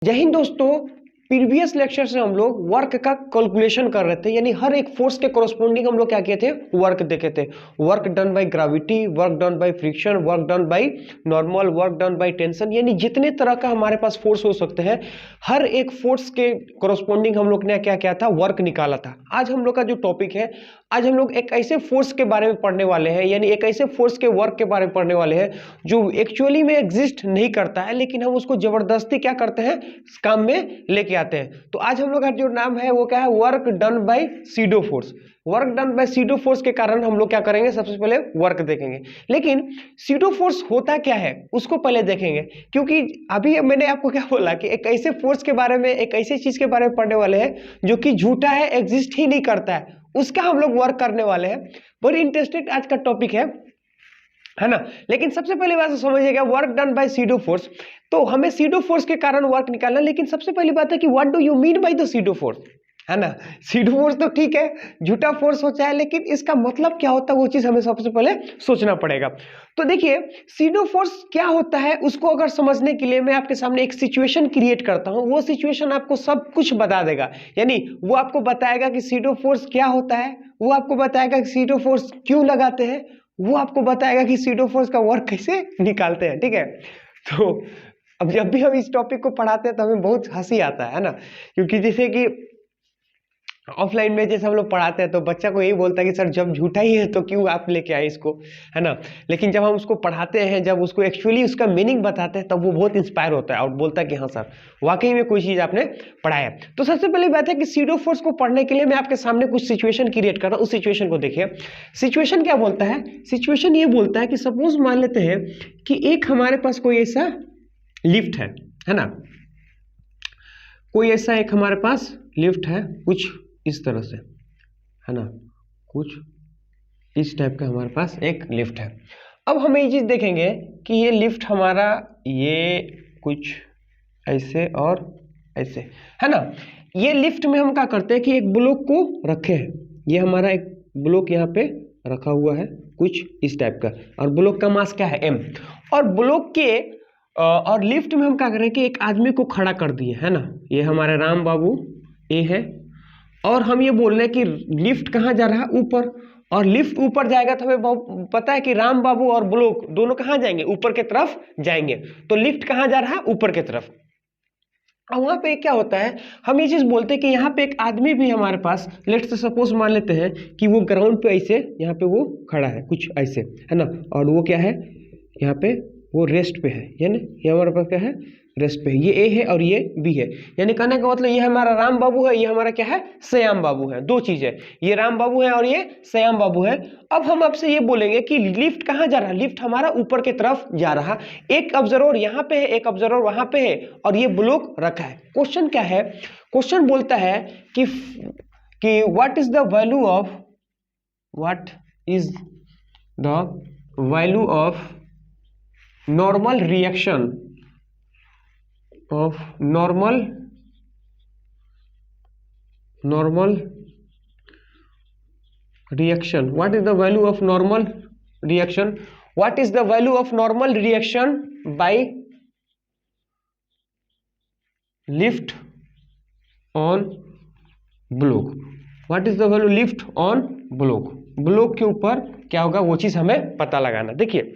जय हिंद दोस्तों। Previous lecture से हम लोग वर्क का कैलकुलेशन कर रहे थे, यानी हर एक फोर्स के कोरस्पोंडिंग हम लोग क्या किए थे, वर्क देखे थे। Work done by gravity, work done by friction, work done by normal, work done by tension, यानी जितने तरह का हमारे पास फोर्स हो सकते हैं हर एक फोर्स के कोरस्पोंडिंग हम लोग ने क्या किया था, वर्क निकाला था। आज हम लोग का जो टॉपिक है, आज हम लोग एक ऐसे फोर्स के बारे में पढ़ने वाले हैं, यानी एक ऐसे फोर्स के वर्क के बारे में पढ़ने वाले हैं जो एक्चुअली में एग्जिस्ट नहीं करता है, लेकिन हम उसको जबरदस्ती क्या करते हैं, काम में लेके आते हैं। तो आज हम लोग का जो नाम है वो क्या है, work done by pseudo force. Work done by pseudo force के कारण हम लोग क्या करेंगे, सबसे पहले वर्क देखेंगे। लेकिन सीडो फोर्स होता क्या है उसको पहले देखेंगे, क्योंकि अभी मैंने आपको क्या बोला कि एक ऐसे फोर्स के बारे में, एक ऐसी चीज के बारे में पढ़ने वाले हैं जो कि झूठा है, एग्जिस्ट ही नहीं करता है, उसका हम लोग वर्क करने वाले हैं। बड़ी इंटरेस्टिंग आज का टॉपिक है ना। लेकिन सबसे पहले बात समझिएगा, work done by pseudo force, तो हमें सीडो फोर्स के कारण वर्क निकालना। लेकिन सबसे पहली बात है कि what do you mean by the SIDO force, है ना। सीडो फोर्स तो ठीक है, झूठा फोर्स हो चाहे, लेकिन इसका मतलब क्या होता है वो चीज हमें सबसे पहले सोचना पड़ेगा। तो देखिए सीडो फोर्स क्या होता है, उसको अगर समझने के लिए मैं आपके सामने एक सिचुएशन क्रिएट करता हूं। वो सिचुएशन आपको सब कुछ बता देगा, यानी वो आपको बताएगा कि सीडो फोर्स क्या होता है, वो आपको बताएगा कि सीडो फोर्स क्यों लगाते हैं, वो आपको बताएगा कि सीडो फोर्स का वर्क कैसे निकालते हैं, ठीक है। तो अब जब भी हम इस टॉपिक को पढ़ाते हैं तो हमें बहुत हंसी आता है ना, क्योंकि जैसे कि ऑफलाइन में जैसे हम लोग पढ़ाते हैं तो बच्चा को यही बोलता है कि सर जब झूठा ही है तो क्यों आप लेके आए इसको, है ना। लेकिन जब हम उसको पढ़ाते हैं, जब उसको एक्चुअली उसका मीनिंग बताते हैं, तब वो बहुत इंस्पायर होता है और बोलता है कि हाँ सर वाकई में कोई चीज़ आपने पढ़ाया। तो सबसे पहली बात है कि सीडो फोर्स को पढ़ने के लिए मैं आपके सामने कुछ सिचुएशन क्रिएट कर रहा हूँ। उस सिचुएशन को देखिए। सिचुएशन क्या बोलता है, सिचुएशन ये बोलता है कि सपोज मान लेते हैं कि एक हमारे पास कोई ऐसा लिफ्ट है ना, कोई ऐसा एक हमारे पास लिफ्ट है कुछ इस तरह से, है ना, कुछ इस टाइप का हमारे पास एक लिफ्ट है। अब हम ये चीज देखेंगे कि ये लिफ्ट हमारा ये कुछ ऐसे और ऐसे, है ना। ये लिफ्ट में हम क्या करते हैं कि एक ब्लॉक को रखे हैं, ये हमारा एक ब्लॉक यहाँ पे रखा हुआ है कुछ इस टाइप का, और ब्लॉक का मास क्या है, m। और ब्लॉक के और लिफ्ट में हम क्या करें कि एक आदमी को खड़ा कर दिए, है ना। ये हमारे राम बाबू ए है, और हम ये बोल रहे हैं कि लिफ्ट कहाँ जा रहा है, ऊपर। और लिफ्ट ऊपर जाएगा तो हमें पता है कि राम बाबू और ब्लॉक दोनों कहाँ जाएंगे, ऊपर की तरफ जाएंगे। तो लिफ्ट कहाँ जा रहा है, ऊपर की तरफ। और वहां पे क्या होता है, हम ये चीज बोलते हैं कि यहाँ पे एक आदमी भी हमारे पास, लेट्स सपोज मान लेते हैं कि वो ग्राउंड पे ऐसे यहाँ पे वो खड़ा है कुछ ऐसे, है ना। और वो क्या है, यहाँ पे वो रेस्ट पे है, यानी ये हमारे पास क्या है, रेस्ट पे है। ये ए है और ये बी है, यानी कहने का मतलब ये हमारा राम बाबू है, ये हमारा क्या है, श्याम बाबू है। दो चीज है, ये राम बाबू है और ये श्याम बाबू है। अब हम आपसे ये बोलेंगे कि लिफ्ट कहाँ जा रहा है, लिफ्ट हमारा ऊपर की तरफ जा रहा। एक ऑब्जर्वर यहाँ पे है, एक ऑब्जर्वर वहां पे है, और ये ब्लॉक रखा है। क्वेश्चन क्या है, क्वेश्चन बोलता है कि what is the value of, what is the value of normal reaction of normal reaction, what is the value of normal reaction, what is the value of normal reaction by lift on block, what is the value lift on block, block के ऊपर क्या होगा वो चीज हमें पता लगाना। देखिए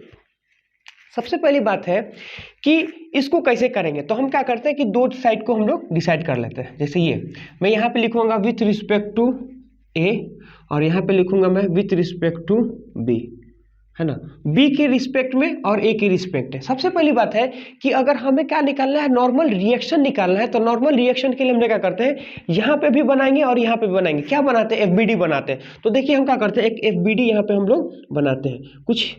सबसे पहली बात है कि इसको कैसे करेंगे, तो हम क्या करते हैं कि दो साइड को हम लोग डिसाइड कर लेते हैं। जैसे ये मैं यहाँ पे लिखूंगा विथ रिस्पेक्ट टू ए, और यहाँ पे लिखूंगा मैं विथ रिस्पेक्ट टू बी, है ना। बी के रिस्पेक्ट में और ए के रिस्पेक्ट है। सबसे पहली बात है कि अगर हमें क्या निकालना है, नॉर्मल रिएक्शन निकालना है, तो नॉर्मल रिएक्शन के लिए हम क्या करते हैं, यहाँ पे भी बनाएंगे और यहाँ पे भी बनाएंगे। क्या बनाते हैं, एफबीडी बनाते हैं। तो देखिए हम क्या करते हैं, एक एफबीडी यहाँ पे हम लोग बनाते हैं कुछ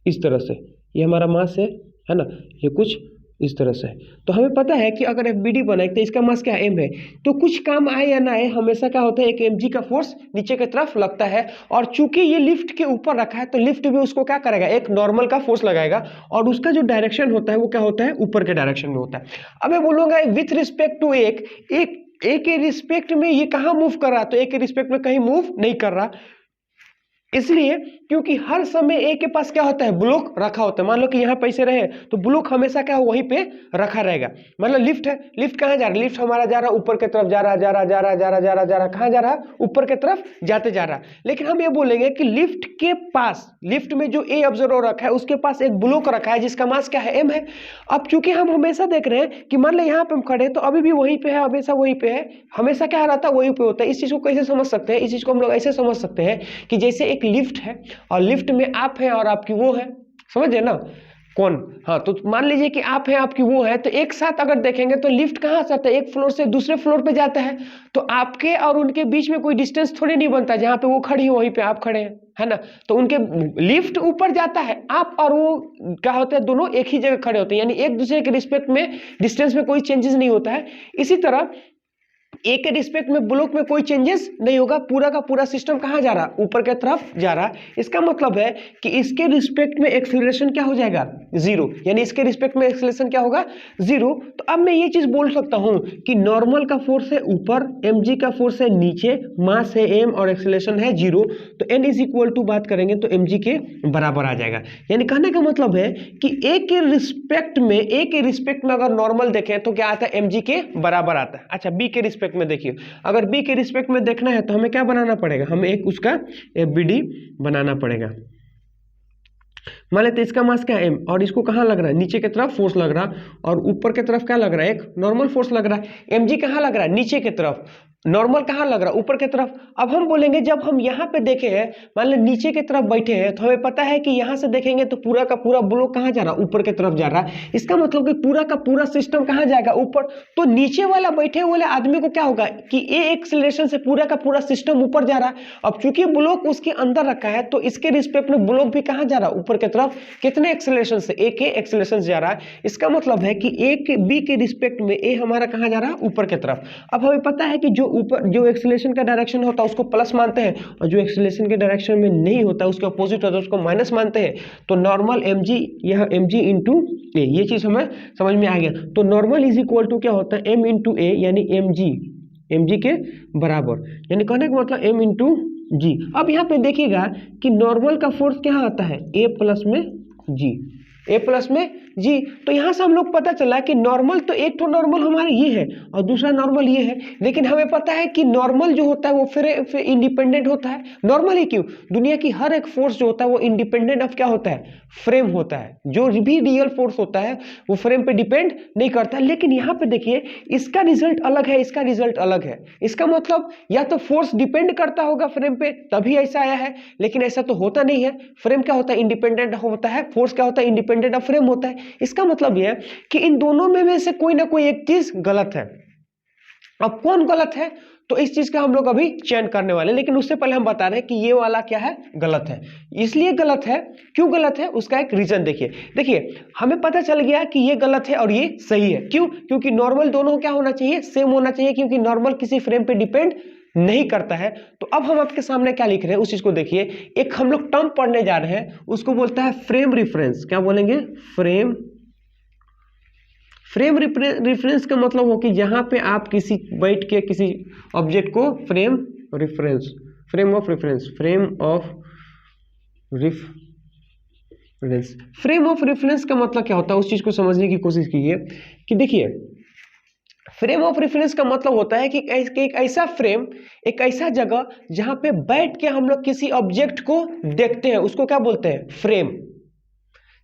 इस तरह से, ये हमारा मास है ना, ये कुछ इस तरह से है। तो हमें पता है कि अगर एफबीडी बनाए तो इसका मास क्या है, m है। तो कुछ काम आए या ना आए, हमेशा क्या होता है, एक mg का फोर्स नीचे की तरफ लगता है। और चूंकि ये लिफ्ट के ऊपर रखा है तो लिफ्ट भी उसको क्या करेगा, एक नॉर्मल का फोर्स लगाएगा, और उसका जो डायरेक्शन होता है वो क्या होता है, ऊपर के डायरेक्शन में होता है। अब मैं बोलूंगा विथ रिस्पेक्ट टू एक ए के रिस्पेक्ट में ये कहाँ मूव कर रहा है, तो ए के रिस्पेक्ट में कहीं मूव नहीं कर रहा। इसलिए क्योंकि हर समय ए के पास क्या होता है, ब्लॉक रखा होता है। मान लो कि यहाँ पैसे रहे तो ब्लॉक हमेशा क्या वहीं पे रखा रहेगा। मतलब लिफ्ट है, लिफ्ट कहाँ जा रहा है, लिफ्ट हमारा जा रहा है ऊपर की तरफ, जा रहा जा रहा जा रहा जा रहा जा रहा जा रहा, कहाँ जा रहा है, ऊपर की तरफ जाते जा रहा। लेकिन हम ये बोलेंगे कि लिफ्ट के पास, लिफ्ट में जो ए ऑब्जर्वर रखा है उसके पास एक ब्लॉक रखा है जिसका मास क्या है, एम है। अब चूंकि हम हमेशा देख रहे हैं कि मान लो यहाँ पे हम खड़े हैं तो अभी भी वहीं पे है, हमेशा वहीं पे है, हमेशा क्या रहता है, वहीं पे होता है। इस चीज को कैसे समझ सकते हैं, इस चीज को हम लोग ऐसे समझ सकते हैं कि जैसे एक लिफ्ट है और लिफ्ट में आप है और आपकी वो है, समझे ना, कौन, हाँ, तो मान लीजिए कि आप है आपकी वो है, तो एक साथ अगर देखेंगे तो लिफ्ट कहाँ से आता है, एक फ्लोर से दूसरे फ्लोर पे जाता है। तो आपके और उनके बीच में कोई डिस्टेंस थोड़ी नहीं बनता, जहां पे वो खड़ी है वहीं पे आप खड़े हैं, है ना। तो उनके लिफ्ट ऊपर जाता है, आप और वो क्या होते हैं, दोनों एक ही जगह खड़े होते हैं, यानी एक दूसरे के रिस्पेक्ट में डिस्टेंस में कोई चेंजेस नहीं होता है। इसी तरह ए के रिस्पेक्ट में ब्लॉक में कोई चेंजेस नहीं होगा, पूरा का पूरा सिस्टम कहाँ जा रहा, ऊपर की तरफ जा रहा। इसका मतलब है कि इसके रिस्पेक्ट में एक्सीलरेशन क्या हो जाएगा, जीरो, यानी इसके रिस्पेक्ट में एक्सीलरेशन क्या होगा, जीरो। तो अब मैं ये चीज बोल सकता हूं कि नॉर्मल का फोर्स है ऊपर, mg का फोर्स है नीचे, मास है m और एक्सीलरेशन है जीरो। तो n इज इक्वल टू बात करेंगे तो mg के बराबर आ जाएगा। यानी कहने का मतलब है कि a के रिस्पेक्ट में अगर नॉर्मल देखें तो क्या आता है, mg के बराबर आता है। अच्छा, b के रिस्पेक्ट में देखिए, अगर b के रिस्पेक्ट में देखना है तो हमें क्या बनाना पड़ेगा, हमें एक उसका bd बनाना पड़ेगा। मान लेते इसका मास क्या है m, और इसको कहाँ लग रहा है, नीचे की तरफ फोर्स लग रहा, और ऊपर की तरफ क्या लग रहा है, एक नॉर्मल फोर्स लग रहा है। mg कहाँ लग रहा है, नीचे की तरफ, नॉर्मल कहाँ लग रहा है, ऊपर की तरफ। अब हम बोलेंगे जब हम यहाँ पे देखे हैं, मान लो नीचे की तरफ बैठे हैं, तो हमें पता है कि यहाँ से देखेंगे तो पूरा का पूरा ब्लॉक कहाँ जा रहा है, ऊपर की तरफ जा रहा है। इसका मतलब कि पूरा का पूरा सिस्टम कहाँ जाएगा, ऊपर। तो नीचे वाला बैठे वाले आदमी को क्या होगा कि ए एक्सीलरेशन से पूरा का पूरा सिस्टम ऊपर जा रहा है। अब चूंकि ब्लॉक उसके अंदर रखा है तो इसके रिस्पेक्ट में ब्लॉक भी कहाँ जा रहा है, ऊपर की तरफ। कितने एक्सीलरेशन से, ए के एक्सीलरेशन से जा रहा है। इसका मतलब है कि ए के बी के रिस्पेक्ट में ए हमारा कहाँ जा रहा है, ऊपर की तरफ। अब हमें पता है कि जो ऊपर जो एक्सीलरेशन का डायरेक्शन होता है उसको प्लस मानते हैं, और जो एक्सीलरेशन के डायरेक्शन में नहीं होता उसके अपोजिट होता है उसको माइनस मानते हैं। तो नॉर्मल mg, यह mg इंटू ए, ये चीज हमें समझ में आ गया। तो नॉर्मल इज इक्वल टू क्या होता है, m इंटू ए, यानी mg के बराबर, यानी कहने का मतलब m इंटू जी। अब यहाँ पे देखिएगा कि नॉर्मल का फोर्स क्या आता है, a प्लस में g, a प्लस में जी। तो यहां से हम लोग पता चला कि नॉर्मल, तो एक तो नॉर्मल हमारा ये है और दूसरा नॉर्मल ये है। लेकिन हमें पता है कि नॉर्मल जो होता है वो फिर इंडिपेंडेंट होता है। नॉर्मल ही क्यों, दुनिया की हर एक फोर्स जो होता है वो इंडिपेंडेंट ऑफ क्या होता है, फ्रेम होता है। जो भी रियल फोर्स होता है वो फ्रेम पे डिपेंड नहीं करता। लेकिन यहाँ पे देखिए इसका रिजल्ट अलग है, इसका रिजल्ट अलग है। इसका मतलब या तो फोर्स डिपेंड करता होगा फ्रेम पे तभी ऐसा आया है, लेकिन ऐसा तो होता नहीं है। फ्रेम क्या होता है, इंडिपेंडेंट होता है, फोर्स क्या होता है, इंडिपेंडेंट ऑफ फ्रेम होता है। इसका मतलब यह है कि इन दोनों में से कोई ना कोई एक चीज गलत है। अब कौन गलत है, तो इस चीज का हम लोग अभी चयन करने वाले हैं। लेकिन उससे पहले हम बता रहे हैं कि ये वाला क्या है, गलत है। इसलिए गलत है, क्यों गलत है, उसका एक रीजन देखिए हमें पता चल गया कि ये गलत है और ये सही है। क्यों, क्योंकि नॉर्मल दोनों क्या होना चाहिए, सेम होना चाहिए, क्योंकि नॉर्मल किसी फ्रेम पे डिपेंड नहीं करता है। तो अब हम आपके सामने क्या लिख रहे हैं उस चीज को देखिए। एक हम लोग टर्म पढ़ने जा रहे हैं, उसको बोलता है फ्रेम रिफरेंस। क्या बोलेंगे, फ्रेम रिफरेंस का मतलब हो कि जहां पे आप किसी बैठ के किसी ऑब्जेक्ट को फ्रेम ऑफ रेफरेंस का मतलब क्या होता है, उस चीज को समझने की कोशिश कीजिए। कि देखिए फ्रेम ऑफ रेफरेंस का मतलब होता है कि एक ऐसा फ्रेम, एक ऐसा जगह जहां पे बैठ के हम लोग किसी ऑब्जेक्ट को देखते हैं, उसको क्या बोलते हैं, फ्रेम।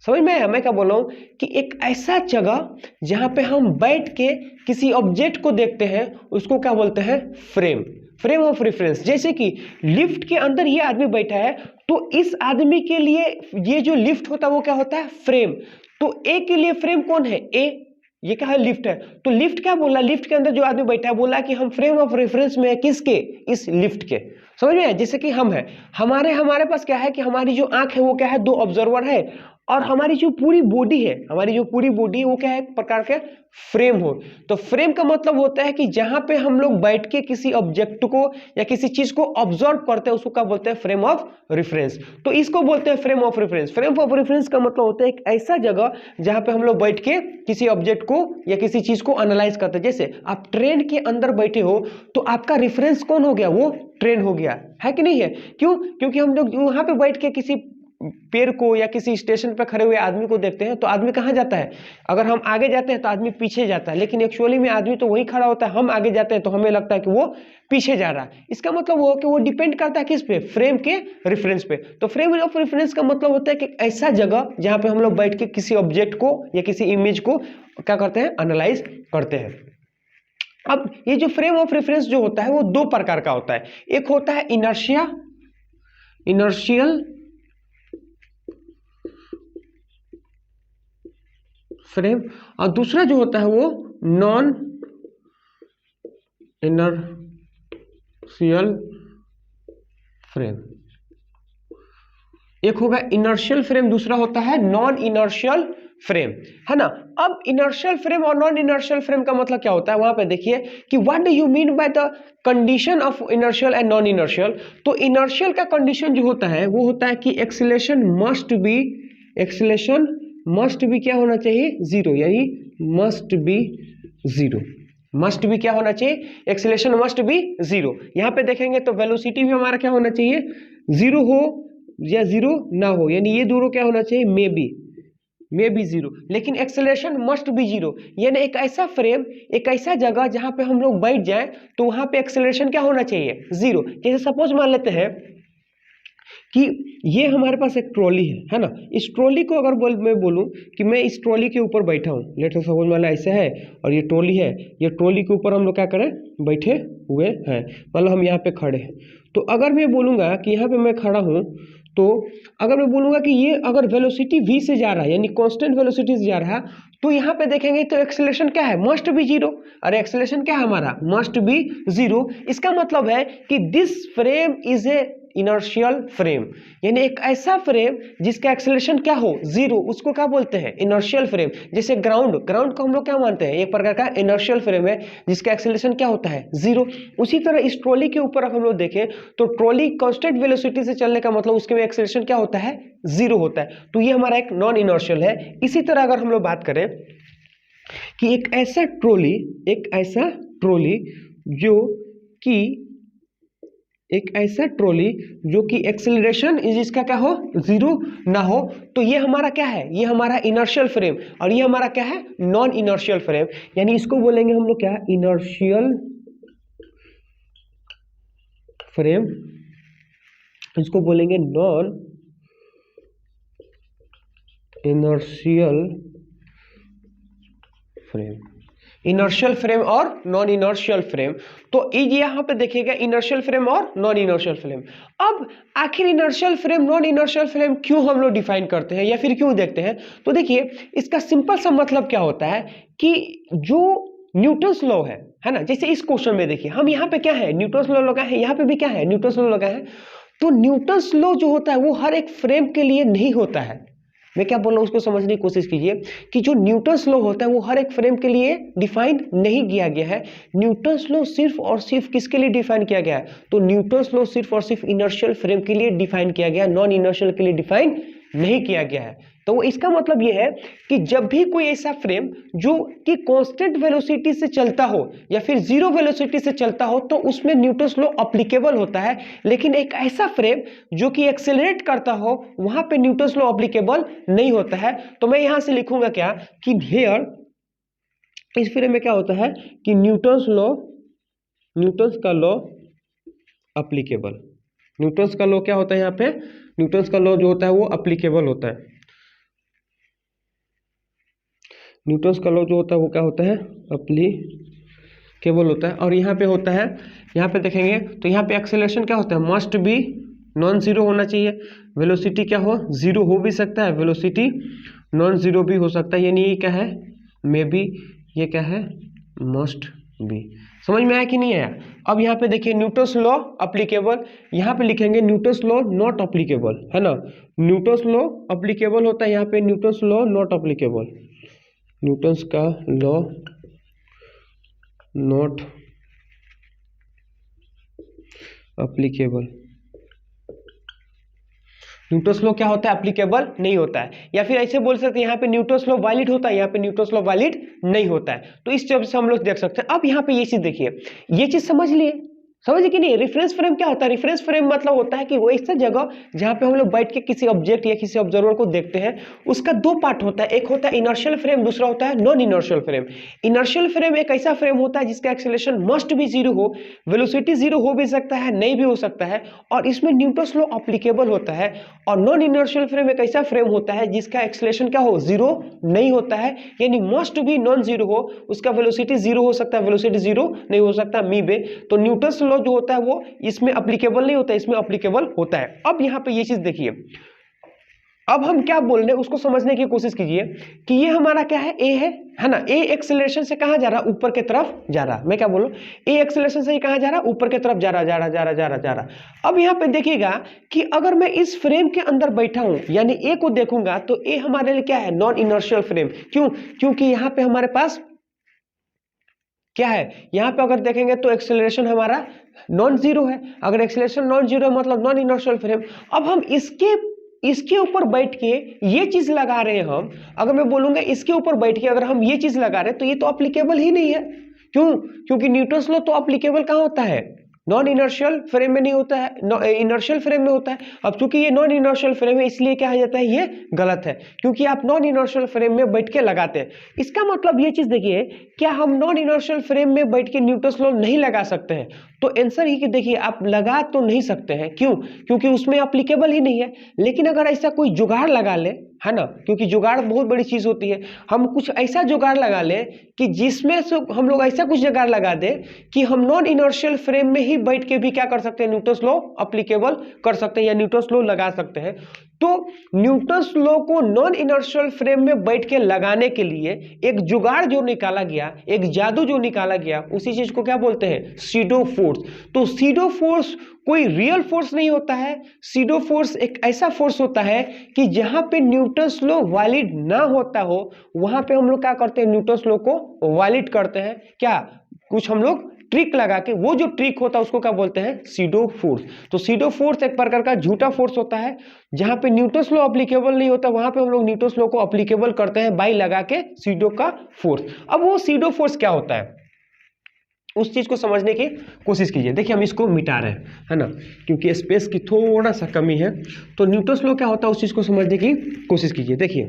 समझ में आया मैं क्या बोल रहा हूं, कि एक ऐसा जगह जहां पे हम बैठ के किसी ऑब्जेक्ट को देखते हैं उसको क्या बोलते हैं, फ्रेम ऑफ रेफरेंस। जैसे कि लिफ्ट के अंदर ये आदमी बैठा है, तो इस आदमी के लिए ये जो लिफ्ट होता है वो क्या होता है, फ्रेम। तो ए के लिए फ्रेम कौन है, ए, ये क्या है, लिफ्ट है। तो लिफ्ट क्या बोला, लिफ्ट के अंदर जो आदमी बैठा है बोला कि हम फ्रेम ऑफ रेफरेंस में है, किसके, इस लिफ्ट के। समझ में आया, जैसे कि हम है, हमारे पास क्या है कि हमारी जो आंख है वो क्या है, दो ऑब्जर्वर है, और हमारी जो पूरी बॉडी है, वो क्या है, एक प्रकार के फ्रेम हो। तो फ्रेम का मतलब होता है कि जहां पे हम लोग बैठ के किसी ऑब्जेक्ट को या किसी चीज को ऑब्जर्व करते हैं, उसको क्या बोलते हैं, फ्रेम ऑफ रेफरेंस। तो इसको बोलते हैं frame of reference. Frame of reference का मतलब होता है एक ऐसा जगह जहां पे हम लोग बैठ के किसी ऑब्जेक्ट को या किसी चीज को एनालाइज करते हैं। जैसे आप ट्रेन के अंदर बैठे हो तो आपका रेफरेंस कौन हो गया, वो ट्रेन हो गया, है कि नहीं है। क्यों? क्योंकि हम लोग वहां पे बैठ के किसी पेड़ को या किसी स्टेशन पर खड़े हुए आदमी को देखते हैं तो आदमी कहाँ जाता है, अगर हम आगे जाते हैं तो आदमी पीछे जाता है, लेकिन एक्चुअली में आदमी तो वहीं खड़ा होता है, हम आगे जाते हैं तो हमें लगता है कि वो पीछे जा रहा है। इसका मतलब वो कि वो डिपेंड करता है किस पे, फ्रेम के रेफरेंस पे। तो फ्रेम ऑफ रेफरेंस का मतलब होता है कि ऐसा जगह जहां पे हम लोग बैठ के किसी ऑब्जेक्ट को या किसी इमेज को क्या करते हैं, एनालाइज करते हैं। अब ये जो फ्रेम ऑफ रेफरेंस जो होता है वो दो प्रकार का होता है। एक होता है इनर्शियल फ्रेम, और दूसरा जो होता है वो नॉन इनर्शियल फ्रेम। एक होगा इनर्शियल फ्रेम, दूसरा होता है नॉन इनर्शियल फ्रेम, है ना। अब इनर्शियल फ्रेम और नॉन इनर्शियल फ्रेम का मतलब क्या होता है, वहां पे देखिए कि what do you mean by the condition of inertial and non inertial. तो इनर्शियल का कंडीशन जो होता है वो होता है कि एक्सीलरेशन मस्ट बी क्या होना चाहिए, जीरो, यानी मस्ट बी जीरो। मस्ट भी क्या होना चाहिए, एक्सीलरेशन मस्ट बी जीरो। यहां पे देखेंगे तो वेलोसिटी भी हमारा क्या होना चाहिए, जीरो हो या जीरो ना हो, यानी ये दोनों क्या होना चाहिए, मे बी जीरो, लेकिन एक्सेलरेशन मस्ट बी जीरो। यानी एक ऐसा फ्रेम, एक ऐसा जगह जहां पे हम लोग बैठ जाएं तो वहां पे एक्सेलरेशन क्या होना चाहिए, जीरो। जैसे सपोज मान लेते हैं कि ये हमारे पास एक ट्रॉली है ना। इस ट्रॉली को अगर मैं बोलूं कि मैं इस ट्रॉली के ऊपर बैठा हूं, लेट सपोज मान लो ऐसा है और ये ट्रॉली है, ये ट्रॉली के ऊपर हम लोग क्या करें, बैठे हुए हैं, मतलब हम यहाँ पे खड़े हैं। तो अगर मैं बोलूंगा कि यहाँ पे मैं खड़ा हूँ, तो अगर मैं बोलूंगा कि ये अगर वेलोसिटी v से जा रहा है, यानी कांस्टेंट वेलोसिटी से जा रहा है, तो यहाँ पे देखेंगे तो एक्सेलरेशन क्या है, मस्ट बी जीरो। अरे एक्सेलरेशन क्या है हमारा, मस्ट बी जीरो। इसका मतलब है कि this frame is a inertial frame, यानी एक ऐसा फ्रेम जिसका एक्सेलरेशन क्या हो, जीरो, उसको क्या बोलते हैं, इनर्शियल फ्रेम। जैसे ग्राउंड को हम लोग क्या मानते हैं, एक प्रकार का इनर्शियल फ्रेम है जिसका एक्सेलरेशन क्या होता है, जीरो। उसी तरह इस ट्रॉली के ऊपर हम लोग देखें तो ट्रॉली कांस्टेंट वेलोसिटी से चलने का मतलब उसके में एक्सेलरेशन क्या होता है, जीरो होता है। तो ये हमारा एक नॉन इनर्शियल है। इसी तरह अगर हम लोग बात करें कि एक ऐसा ट्रॉली जो कि एक्सेलरेशन इसका क्या हो, जीरो ना हो, तो ये हमारा क्या है, ये हमारा इनर्शियल फ्रेम, और ये हमारा क्या है, नॉन इनर्शियल फ्रेम। यानी इसको बोलेंगे हम लोग क्या, इनर्शियल फ्रेम, इसको बोलेंगे non inertial frame. Inertial frame और नॉन इनर्शियल फ्रेम, तो यहां पे देखिएगा इनर्शियल फ्रेम और नॉन इनर्शियल फ्रेम। अब आखिर inertial frame non inertial frame क्यों हम लोग डिफाइन करते हैं या फिर क्यों देखते हैं, तो देखिए इसका सिंपल सा मतलब क्या होता है कि जो न्यूटन्स लॉ है ना, जैसे इस क्वेश्चन में देखिए हम यहाँ पे क्या है, न्यूटन्स लॉ लगा है, यहाँ पे भी क्या है, न्यूटन्स लॉ लगा है। तो न्यूटन्स लॉ जो होता है वो हर एक फ्रेम के लिए नहीं होता है। मैं क्या बोल रहा हूं उसको समझने की कोशिश कीजिए कि जो न्यूटन्स लॉ होता है वो हर एक फ्रेम के लिए डिफाइन नहीं किया गया है। न्यूटन्स लॉ सिर्फ और सिर्फ किसके लिए डिफाइन किया गया है, तो न्यूटन्स लॉ सिर्फ और सिर्फ इनर्शियल फ्रेम के लिए डिफाइन किया गया, नॉन इनर्शियल के लिए डिफाइन नहीं किया गया है। तो इसका मतलब यह है कि जब भी कोई ऐसा फ्रेम जो कि कांस्टेंट वेलोसिटी से चलता हो या फिर जीरो वेलोसिटी से चलता हो तो उसमें न्यूटन्स लॉ एप्लीकेबल होता है, लेकिन एक ऐसा फ्रेम जो कि एक्सेलरेट करता हो वहां पे न्यूटन्स लॉ एप्लीकेबल नहीं होता है। तो मैं यहां से लिखूंगा क्या कि हियर इस फ्रेम में क्या होता है कि न्यूटन्स का लॉ एप्लीकेबल। न्यूटन्स का लॉ क्या होता है, यहाँ पे न्यूटन्स का लॉ जो होता है वो एप्लीकेबल होता है। न्यूटन्स का लॉ जो होता है वो क्या होता है, एप्लीकेबल होता है। और यहाँ पे होता है, यहाँ पे देखेंगे तो यहाँ पे एक्सेलरेशन क्या होता है, मस्ट बी नॉन जीरो होना चाहिए। वेलोसिटी क्या हो, जीरो हो भी सकता है, वेलोसिटी नॉन जीरो भी हो सकता है, यानी ये क्या है, मे बी, ये क्या है, मस्ट बी। समझ में आया कि नहीं आया? अब यहाँ पे देखिए न्यूटन्स लॉ अप्लीकेबल, यहाँ पे लिखेंगे न्यूटन्स लॉ नॉट अप्लीकेबल, है ना। न्यूटन्स लॉ अप्लीकेबल होता है, यहाँ पे Newton's law not applicable, Newton's का law not applicable. Newton's law क्या होता है? एप्लीकेबल नहीं होता है। या फिर ऐसे बोल सकते हैं यहाँ पे न्यूटन्स लॉ वैलिड होता है, यहाँ पे न्यूटन्स लॉ वैलिड नहीं होता है। तो इस तरह से हम लोग देख सकते हैं। अब यहाँ पे ये चीज देखिए, ये चीज समझ लिए, समझ कि नहीं? रेफरेंस फ्रेम क्या होता है? रेफरेंस फ्रेम मतलब होता है कि वो ऐसा जगह जहां पे हम लोग बैठ के किसी ऑब्जेक्ट या किसी ऑब्जर्वर को देखते हैं। उसका दो पार्ट होता है, एक होता है इनर्शियल फ्रेम, दूसरा होता है non inertial frame. Inertial frame एक ऐसा फ्रेम होता है जिसका एक्सेलरेशन मस्ट भी जीरो हो, वेलोसिटी जीरो हो भी सकता है, नहीं भी हो सकता है, और इसमें न्यूटन्स लॉ एप्लीकेबल होता है। और नॉन इनर्शियल फ्रेम एक ऐसा फ्रेम होता है जिसका एक्सेलरेशन क्या हो? जीरो नहीं होता है, यानी मस्ट भी नॉन जीरो हो, उसका वेलोसिटी जीरो हो सकता है, वेलोसिटी जीरो नहीं हो सकता मी बे। तो न्यूटन्स लॉ जो होता है वो इसमें एप्लीकेबल नहीं होता है, इसमें एप्लीकेबल होता है। अब यहां पे ये चीज देखिए, अब हम क्या बोल रहे हैं उसको समझने की कोशिश कीजिए कि ये हमारा क्या है? ए है ना। ए एक्सेलरेशन से कहां जा रहा? ऊपर की तरफ जा रहा। मैं क्या बोलूं? ए एक्सेलरेशन से कहां जा रहा? ऊपर की तरफ जा रहा, जा रहा, जा रहा, जा रहा, जा रहा। अब यहां पे देखिएगा कि अगर मैं इस फ्रेम के अंदर बैठा हूं, यानी ए को देखूंगा, तो ए हमारे लिए क्या है? Non inertial frame. क्यों? क्योंकि यहां पे हमारे पास क्या है? यहां पे अगर देखेंगे तो एक्सेलरेशन हमारा नॉन जीरो है। अगर एक्सेलरेशन नॉन जीरो है मतलब नॉन इनर्शियल फ्रेम। अब हम इसके ऊपर बैठ के ये चीज लगा रहे हैं हम, अगर मैं बोलूंगा इसके ऊपर बैठ के अगर हम ये चीज लगा रहे हैं तो ये तो एप्लीकेबल ही नहीं है। क्यों? क्योंकि न्यूटन्स लॉ तो एप्लीकेबल कहां होता है? नॉन इनर्शियल फ्रेम में नहीं होता है, इनर्शियल फ्रेम में होता है। अब चूंकि ये नॉन इनर्शियल फ्रेम है इसलिए क्या हो जाता है? ये गलत है, क्योंकि आप नॉन इनर्शियल फ्रेम में बैठ के लगाते हैं। इसका मतलब ये चीज देखिए, क्या हम नॉन इनर्शियल फ्रेम में बैठ के न्यूटन्स लॉ नहीं लगा सकते हैं? तो आंसर ही कि देखिए आप लगा तो नहीं सकते हैं। क्यों? क्योंकि उसमें एप्लीकेबल ही नहीं है। लेकिन अगर ऐसा कोई जुगाड़ लगा ले, है ना, क्योंकि जुगाड़ बहुत बड़ी चीज होती है, हम कुछ ऐसा जुगाड़ लगा ले कि जिसमें से हम लोग ऐसा कुछ जुगाड़ लगा दे कि हम नॉन इनर्शियल फ्रेम में ही बैठ के भी क्या कर सकते हैं? न्यूटन्स लॉ एप्लीकेबल कर सकते हैं या न्यूटन्स लॉ लगा सकते हैं। तो न्यूटन्स लॉ को नॉन इनर्शियल फ्रेम में बैठ के लगाने के लिए एक जुगाड़ जो निकाला गया, एक जादू जो निकाला गया, उसी चीज को क्या बोलते हैं? SIDO force. तो सीडो फोर्स कोई रियल फोर्स नहीं होता है। सीडो फोर्स एक ऐसा फोर्स होता है कि जहां पे न्यूटन्स लॉ वैलिड ना होता हो, वहां पे हम लोग क्या करते हैं? न्यूटन्स लॉ को वैलिड करते हैं। क्या? कुछ हम लोग ट्रिक लगा के, वो जो ट्रिक होता है उसको क्या बोलते हैं? SIDO force. तो सीडो फोर्स एक प्रकार का झूठा फोर्स होता है, जहां पे न्यूटन्स लॉ एप्लीकेबल नहीं होता, वहां पे हम लोग न्यूटन्स लॉ को एप्लीकेबल करते हैं बाई लगा के सीडो का फोर्स। अब वो सीडो फोर्स क्या होता है उस चीज को समझने की कोशिश कीजिए। देखिए हम इसको मिटा रहे हैं, है ना, क्योंकि स्पेस की थोड़ा सा कमी है। तो न्यूटन्स लॉ क्या होता है उस चीज को समझने की कोशिश कीजिए। देखिए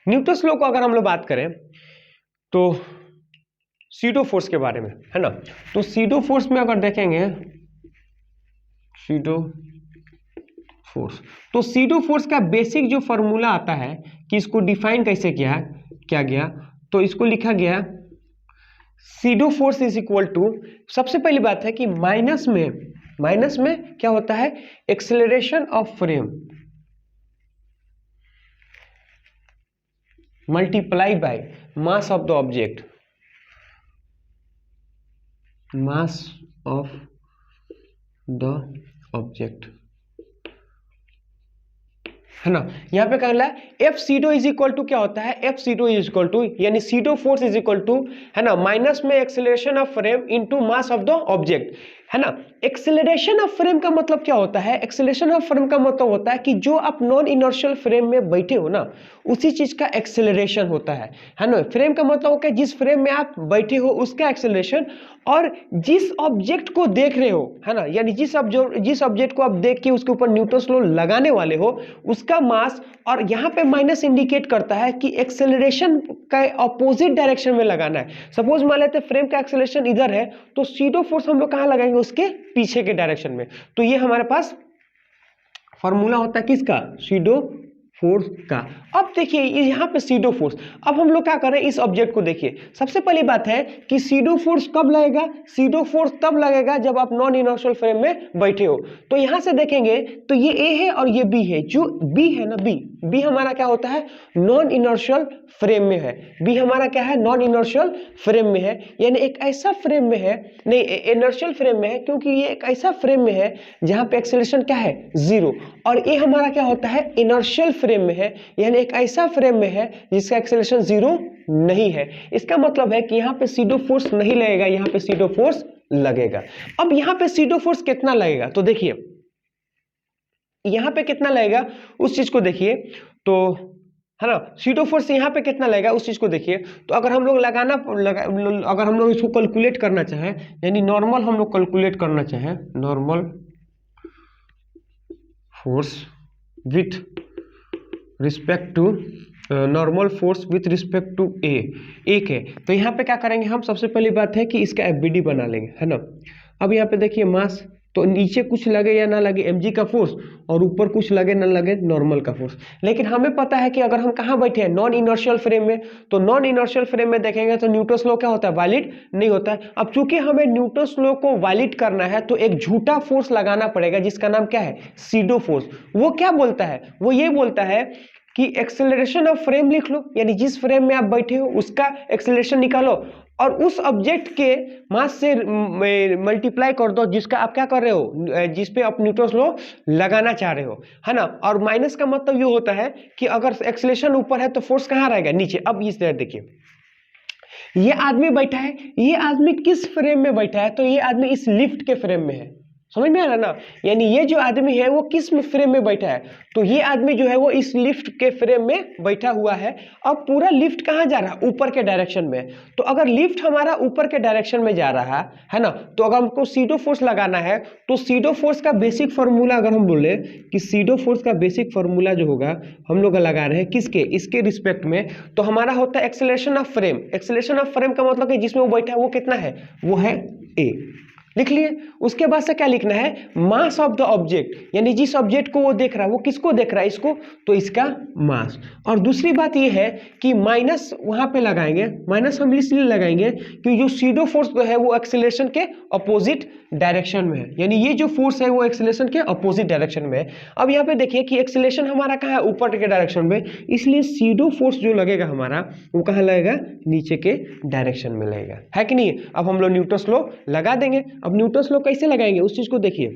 न्यूटन्स लॉ को अगर हम लोग बात करें तो सीडो फोर्स के बारे में, है ना, तो सीडो फोर्स में अगर देखेंगे सीडो फोर्स, तो सीडो फोर्स का बेसिक जो फॉर्मूला आता है कि इसको डिफाइन कैसे किया गया, तो इसको लिखा गया pseudo force is equal to, सबसे पहली बात है कि माइनस में क्या होता है? Acceleration of frame multiply by mass of the object, mass of the object, है ना। यहां पे क्या है? F pseudo is equal to क्या होता है? F pseudo is equal to, यानी pseudo force is equal to, है ना, माइनस में acceleration of frame into mass of the object, है ना। एक्सेलरेशन ऑफ फ्रेम का मतलब क्या होता है? एक्सेलरेशन ऑफ फ्रेम का मतलब होता है कि जो आप नॉन इनर्शियल फ्रेम में बैठे हो ना, उसी चीज का एक्सेलरेशन होता है ना। फ्रेम का मतलब होता है जिस फ्रेम में आप बैठे हो उसका एक्सेलरेशन, और जिस ऑब्जेक्ट को देख रहे हो, है ना, यानी जिस ऑब्जेक्ट को आप देख के उसके ऊपर न्यूटन्स लॉ लगाने वाले हो उसका मास, और यहां पे माइनस इंडिकेट करता है कि एक्सेलरेशन का अपोजिट डायरेक्शन में लगाना है। सपोज मान लेते हैं फ्रेम का एक्सेलरेशन इधर है, तो सीडो फोर्स हम लोग कहां लगाएंगे? उसके पीछे के डायरेक्शन में। तो ये हमारे पास फॉर्मूला होता है किसका? सीडो फोर्स का। अब देखिए यहाँ पे सीडो फोर्स, अब हम लोग क्या करें इस ऑब्जेक्ट को देखिए। सबसे पहली बात है कि सीडो फोर्स कब लगेगा, सीडो फोर्स तब लगेगा जब आप नॉन इनर्शियल फ्रेम में बैठे हो। तो यहां से देखेंगे तो ये ए है और ये बी है, जो बी है ना, बी हमारा क्या होता है, नॉन इनर्शियल फ्रेम में है। बी हमारा क्या है, नॉन इनर्शियल फ्रेम में है, यानी एक ऐसा फ्रेम में है, नहीं इनर्शियल फ्रेम में है, क्योंकि ये एक ऐसा फ्रेम में है जहां पे एक्सेलरेशन क्या है, जीरो। और ये हमारा क्या होता है, इनर्शियल फ्रेम में है, यानी एक ऐसा फ्रेम में है जिसका एक्सेलरेशन जीरो नहीं है। इसका मतलब है कि यहाँ पे सीडो फोर्स नहीं लगेगा, यहाँ पे सीडो फोर्स लगेगा। अब यहाँ पे सीडो फोर्स कितना लगेगा, तो देखिए यहाँ पे कितना लगेगा उस चीज को देखिए, तो है ना, सीडो फोर्स यहाँ पे कितना लगेगा उस चीज को देखिए। तो अगर हम लोग अगर हम लोग इसको कैलकुलेट करना चाहें, यानी नॉर्मल हम लोग कैलकुलेट करना चाहें, normal force with respect to normal force with respect to A के, तो यहाँ पे क्या करेंगे हम, सबसे पहली बात है कि इसका एफबीडी बना लेंगे, है ना। अब यहाँ पे देखिए मास, तो नीचे कुछ लगे या ना लगे mg का फोर्स, और ऊपर कुछ लगे ना लगे नॉर्मल का फोर्स। लेकिन हमें पता है कि अगर हम कहाँ बैठे हैं, नॉन इनर्शियल फ्रेम में, तो नॉन इनर्शियल फ्रेम में देखेंगे तो न्यूटन्स लॉ क्या होता है, वैलिड नहीं होता है। अब चूंकि हमें न्यूटन्स लॉ को वैलिड करना है तो एक झूठा फोर्स लगाना पड़ेगा जिसका नाम क्या है, सीडो फोर्स। वो क्या बोलता है, वो ये बोलता है कि एक्सेलरेशन ऑफ फ्रेम लिख लो, यानी जिस फ्रेम में आप बैठे हो उसका एक्सेलरेशन निकालो और उस ऑब्जेक्ट के मास से मल्टीप्लाई कर दो जिसका आप क्या कर रहे हो, जिस पे आप न्यूटन्स लॉ लगाना चाह रहे हो, है ना। और माइनस का मतलब ये होता है कि अगर एक्सेलरेशन ऊपर है तो फोर्स कहाँ रहेगा, नीचे। अब इस तरह देखिए, ये आदमी बैठा है, ये आदमी किस फ्रेम में बैठा है, तो ये आदमी इस लिफ्ट के फ्रेम में है, समझ में आ रहा ना। यानी ये जो आदमी है वो किस फ्रेम में बैठा है, तो ये आदमी जो है वो इस लिफ्ट के फ्रेम में बैठा हुआ है। अब पूरा लिफ्ट कहाँ जा रहा है, ऊपर के डायरेक्शन में। तो अगर लिफ्ट हमारा ऊपर के डायरेक्शन में जा रहा है ना, तो अगर हमको सीडो फोर्स लगाना है तो सीडो फोर्स का बेसिक फॉर्मूला अगर हम बोले कि सीडो फोर्स का बेसिक फॉर्मूला जो होगा हम लोग लगा रहे हैं किसके, इसके रिस्पेक्ट में, तो हमारा होता है acceleration of frame. Acceleration of frame का मतलब कि जिसमें वो बैठा है वो कितना है, वो है ए, लिख लिए। उसके बाद से क्या लिखना है, मास ऑफ द ऑब्जेक्ट, यानी जिस ऑब्जेक्ट को वो देख रहा है वो किसको देख रहा है, इसको, तो इसका मास। और दूसरी बात ये है कि माइनस वहां पे लगाएंगे, माइनस हम इसलिए लगाएंगे कि जो सीडो फोर्स जो है वो एक्सेलरेशन के अपोजिट डायरेक्शन में है, यानी ये जो फोर्स है वो एक्सेलरेशन के अपोजिट डायरेक्शन में है। अब यहाँ पे देखिए कि एक्सेलरेशन हमारा कहाँ है, ऊपर के डायरेक्शन में, इसलिए सीडो फोर्स जो लगेगा हमारा वो कहाँ लगेगा, नीचे के डायरेक्शन में लगेगा, है कि नहीं। अब हम लोग न्यूटन्स लॉ लगा देंगे। अब न्यूटन्स लॉ कैसे लगाएंगे उस चीज को देखिए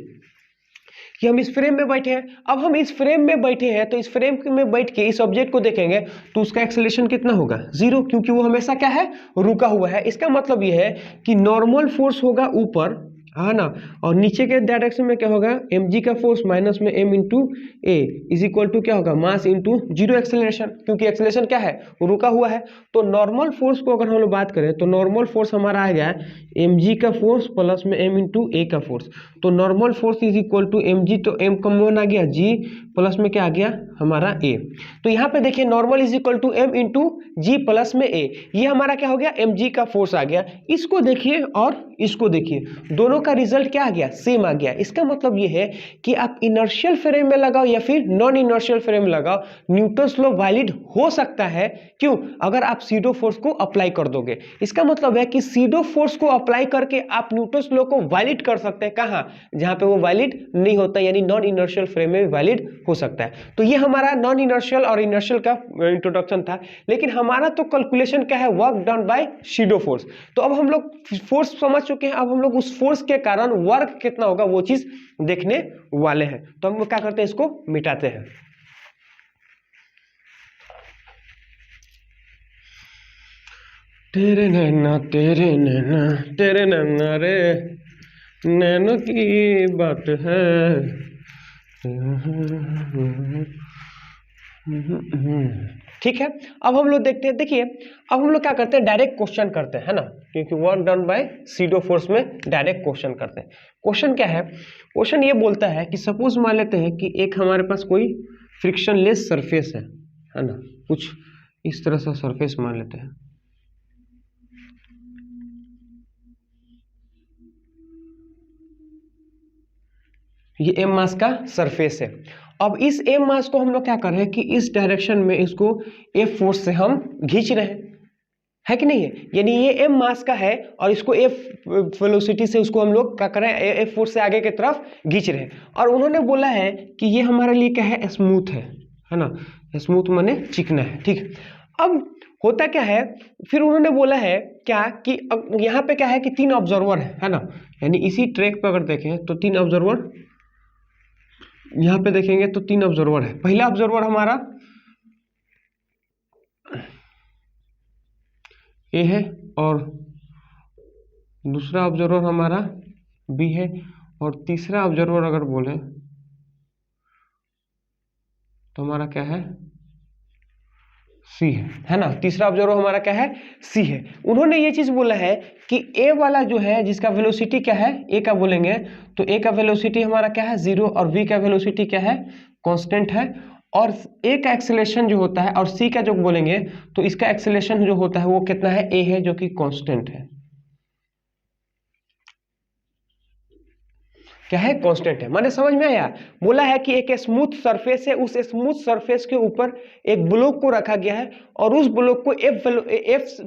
कि हम इस फ्रेम में बैठे हैं। अब हम इस फ्रेम में बैठे हैं तो इस फ्रेम में बैठ के इस ऑब्जेक्ट को देखेंगे तो उसका एक्सेलरेशन कितना होगा, जीरो, क्योंकि वो हमेशा क्या है, रुका हुआ है। इसका मतलब ये है कि नॉर्मल फोर्स होगा ऊपर, है ना, और नीचे के डायरेक्शन में क्या होगा, mg का फोर्स माइनस में m into a is equal to क्या होगा, मास इंटू जीरो एक्सेलरेशन, क्योंकि एक्सेलरेशन क्या है, रुका हुआ है। तो नॉर्मल फोर्स को अगर हम लोग बात करें तो नॉर्मल फोर्स हमारा आ गया mg का फोर्स प्लस में m इंटू ए का फोर्स। तो normal force is equal to mg, तो m कॉमन आ गया g प्लस में क्या आ गया हमारा a। तो यहाँ पे देखिए normal is equal to m into g plus में a, ये हमारा क्या हो गया, mg का फोर्स आ गया। इसको देखिए और इसको देखिए, दोनों का रिजल्ट क्या आ गया, सेम आ गया। इसका मतलब ये है कि आप इनर्शियल फ्रेम में लगाओ या फिर नॉन इनर्शियल फ्रेम में लगाओ, न्यूटन्स लॉ वैलिड हो सकता है। क्यों, अगर आप सीडो फोर्स को अप्लाई कर दोगे। इसका मतलब है कि सीडो फोर्स को अप्लाई करके आप न्यूटन्स लॉ को वैलिड कर सकते हैं, कहां, जहां पे वो वैलिड नहीं होता, यानी नॉन इनर्शियल फ्रेम में वैलिड हो सकता है। तो ये हमारा नॉन इनर्शियल और इनर्शियल का इंट्रोडक्शन था। लेकिन हमारा तो कैलकुलेशन क्या है, work done by pseudo force. तो अब हम लोग फोर्स समझ चुके हैं, अब हम लोग उस फोर्स के कारण वर्क कितना होगा वो चीज देखने वाले हैं। तो हम क्या करते हैं, इसको मिटाते हैं। तेरे नैना रे नैनो की बात है। ठीक है, अब हम लोग देखते हैं, देखिए अब हम लोग क्या करते हैं, डायरेक्ट क्वेश्चन करते हैं, है ना, क्योंकि work done by pseudo force में डायरेक्ट क्वेश्चन करते हैं। क्वेश्चन क्या है, क्वेश्चन ये बोलता है कि सपोज मान लेते हैं कि एक हमारे पास कोई फ्रिक्शनलेस सरफेस है ना, कुछ इस तरह सा सरफेस मान लेते हैं। ये m मास का सरफेस है अब इस m मास को हम लोग क्या कर रहे हैं कि इस डायरेक्शन में इसको F फोर्स से हम खींच रहे हैं, है कि नहीं है। यानी ये m मास का है और इसको F वेलोसिटी से उसको हम लोग क्या कर रहे हैं, F फोर्स से आगे की तरफ खींच रहे हैं। और उन्होंने बोला है कि ये हमारे लिए क्या है, स्मूथ है ना, स्मूथ माने चिकना है, ठीक। अब होता क्या है, फिर उन्होंने बोला है क्या कि यहाँ पे क्या है कि 3 ऑब्जर्वर है ना, यानी इसी ट्रैक पर अगर देखें तो 3 ऑब्जर्वर यहाँ पे देखेंगे तो 3 ऑब्जर्वर है। पहला ऑब्जर्वर हमारा ए है और दूसरा ऑब्जर्वर हमारा बी है और तीसरा ऑब्जर्वर अगर बोले तो हमारा क्या है, सी है ना। तीसरा ऑब्जर्वर हमारा क्या है, सी है। उन्होंने ये चीज बोला है कि ए वाला जो है जिसका वेलोसिटी क्या है, ए का बोलेंगे तो ए का वेलोसिटी हमारा क्या है 0 और बी का वेलोसिटी क्या है, कांस्टेंट है। और ए का एक्सेलरेशन जो होता है और सी का जो बोलेंगे तो इसका एक्सेलरेशन जो होता है वो कितना है, ए है जो कि कांस्टेंट है। क्या है, कांस्टेंट है। माने समझ में आया। बोला है कि एक स्मूथ सरफेस है, उस स्मूथ सरफेस के ऊपर एक ब्लॉक को रखा गया है और उस ब्लॉक को एफ